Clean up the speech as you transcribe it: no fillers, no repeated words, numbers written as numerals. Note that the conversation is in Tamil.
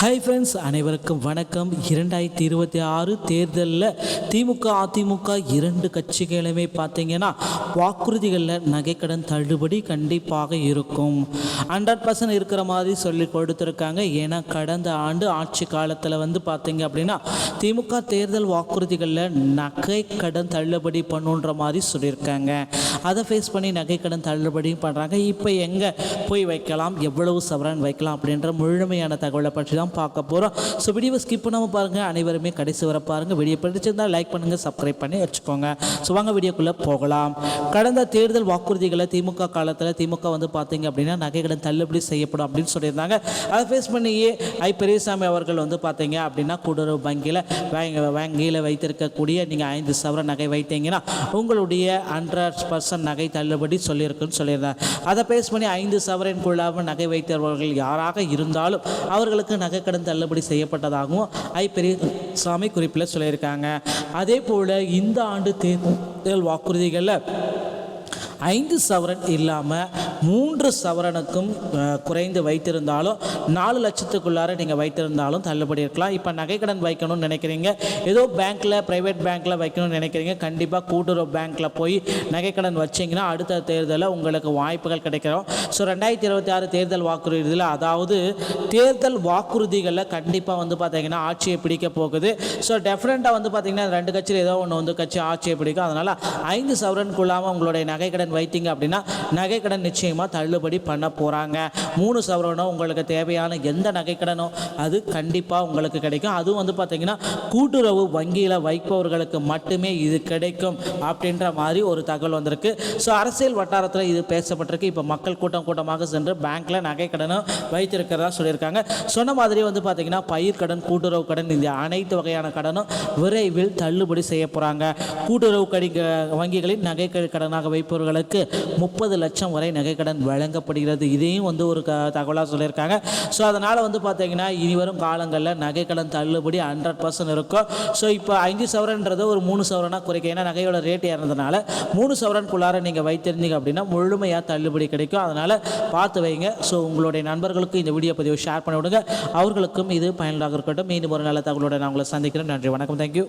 ஹாய் ஃப்ரெண்ட்ஸ், அனைவருக்கும் வணக்கம். 2026 தேர்தலில் திமுக அதிமுக இரண்டு கட்சிகளுமே பார்த்தீங்கன்னா வாக்குறுதிகளில் நகைக்கடன் தள்ளுபடி கண்டிப்பாக இருக்கும். 100% இருக்கிற மாதிரி சொல்லி கொடுத்துருக்காங்க. ஏன்னா கடந்த ஆண்டு ஆட்சி காலத்தில் பார்த்தீங்க அப்படின்னா திமுக தேர்தல் வாக்குறுதிகளில் நகைக்கடன் தள்ளுபடி பண்ணுன்ற மாதிரி சொல்லியிருக்காங்க. அதை ஃபேஸ் பண்ணி நகைக்கடன் தள்ளுபடி பண்ணுறாங்க. இப்போ எங்கே போய் வைக்கலாம், எவ்வளவு சவரன் வைக்கலாம் அப்படின்ற முழுமையான தகவலை பற்றி தான் பார்க்க போகிறோம். ஸோ வீடியோவை ஸ்கிப் பண்ணாமல் பாருங்கள். அனைவருமே கடைசி வர பாருங்கள். வீடியோ பிடிச்சிருந்தால் லைக் பண்ணுங்கள், சப்ஸ்கிரைப் பண்ணி வச்சுக்கோங்க. ஸோ வாங்க வீடியோக்குள்ளே போகலாம். கடந்த தேர்தல் வாக்குறுதிகளை திமுக காலத்தில் திமுக பார்த்தீங்க அப்படின்னா நகைக்கடன் தள்ளுபடி செய்யப்படும் அப்படின்னு சொல்லியிருந்தாங்க. அதை ஃபேஸ் பண்ணியே பெரியசாமி அவர்கள் பார்த்தீங்க அப்படின்னா கூட்டுறவு வங்கியில் வைத்திருக்கக்கூடிய நீங்கள் 5 சவரன் நகை வைத்தீங்கன்னா உங்களுடைய 100% நகை தள்ளுபடி சொல்லியிருக்குன்னு சொல்லியிருந்தாங்க. அதை ஃபேஸ் பண்ணி 5 சவரனுக்குள்ளாக நகை வைத்தவர்கள் யாராக இருந்தாலும் அவர்களுக்கு நகைக்கடன் தள்ளுபடி செய்யப்பட்டதாகவும் பெரியசாமி குறிப்பில் சொல்லியிருக்காங்க. அதே போல் இந்த ஆண்டு தேர்தல் வாக்குறுதிகளில் 5 சவரன் இல்லாமல் 3 சவரனுக்கும் குறைந்து வைத்திருந்தாலும் 4 லட்சத்துக்குள்ளார நீங்கள் வைத்திருந்தாலும் தள்ளுபடி இருக்கலாம். இப்போ நகைக்கடன் வைக்கணும்னு நினைக்கிறீங்க, ஏதோ பேங்க்கில் ப்ரைவேட் பேங்க்கில் வைக்கணும்னு நினைக்கிறீங்க, கண்டிப்பாக கூட்டுறவு பேங்க்கில் போய் நகைக்கடன் வச்சிங்கன்னா அடுத்த தேர்தலில் உங்களுக்கு வாய்ப்புகள் கிடைக்கிறோம். ஸோ 2026 தேர்தல் வாக்குறுதியில், அதாவது தேர்தல் வாக்குறுதிகளில் கண்டிப்பாக பார்த்தீங்கன்னா ஆட்சியை பிடிக்க போகுது. ஸோ டெஃபினட்டாக பார்த்தீங்கன்னா 2 கட்சியில் ஏதோ ஒன்று கட்சி ஆட்சியை பிடிக்கும். அதனால் 5 சவரனுக்குள்ளாமல் உங்களுடைய நகைக்கடன் வைத்தீங்க அப்படின்னா நகைக்கடன் நிச்சயமாக தள்ளுபடி பண்ண போகிறாங்க. 3 சவரனோ உங்களுக்கு தேவையான எந்த நகைக்கடனோ அது கண்டிப்பாக உங்களுக்கு கிடைக்கும். அதுவும் பார்த்தீங்கன்னா கூட்டுறவு வங்கியில் வைப்பவர்களுக்கு மட்டுமே இது கிடைக்கும் அப்படின்ற மாதிரி ஒரு தகவல் வந்திருக்கு. ஸோ அரசியல் வட்டாரத்தில் இது பேசப்பட்டிருக்கு. இப்போ மக்கள் கூட்டமாக சென்று பேங்க்கில் நகைக்கடனும் வைத்திருக்கிறதா சொல்லியிருக்காங்க. சொன்ன மாதிரி பார்த்தீங்கன்னா பயிர்க்கடன், கூட்டுறவு கடன், இந்த அனைத்து வகையான கடனும் விரைவில் தள்ளுபடி செய்ய போகிறாங்க. கூட்டுறவு வங்கிகளில் நகை கடனாக வைப்பவர்களுக்கு 30 லட்சம் வரை நகைக்கடன் வழங்கப்படுகிறது. இதையும் ஒரு தகவலாக சொல்லியிருக்காங்க. ஸோ அதனால் பார்த்தீங்கன்னா இனி வரும் காலங்களில் நகைக்கடன் தள்ளுபடி 100% இருக்கும். ஸோ இப்போ 5 சவரன்றது ஒரு 3 சவரனாக குறைக்க, ஏன்னா நகையோட ரேட் ஏறதுனால 3 சவரனுக்குள்ளார நீங்கள் வைத்திருந்தீங்க அப்படின்னா முழுமையாக தள்ளுபடி கிடைக்கும். அதனால் பார்த்து வைங்க. ஸோ உங்களுடைய நண்பர்களுக்கு இந்த வீடியோ பதிவை ஷேர் பண்ணி விடுங்க. அவர்களுக்கும் இது பயனுள்ளதாக இருக்கட்டும். மீண்டும் ஒரு நல்ல தகவலோடு நான் உங்களை சந்திக்கிறேன். நன்றி, வணக்கம், தேங்க்யூ.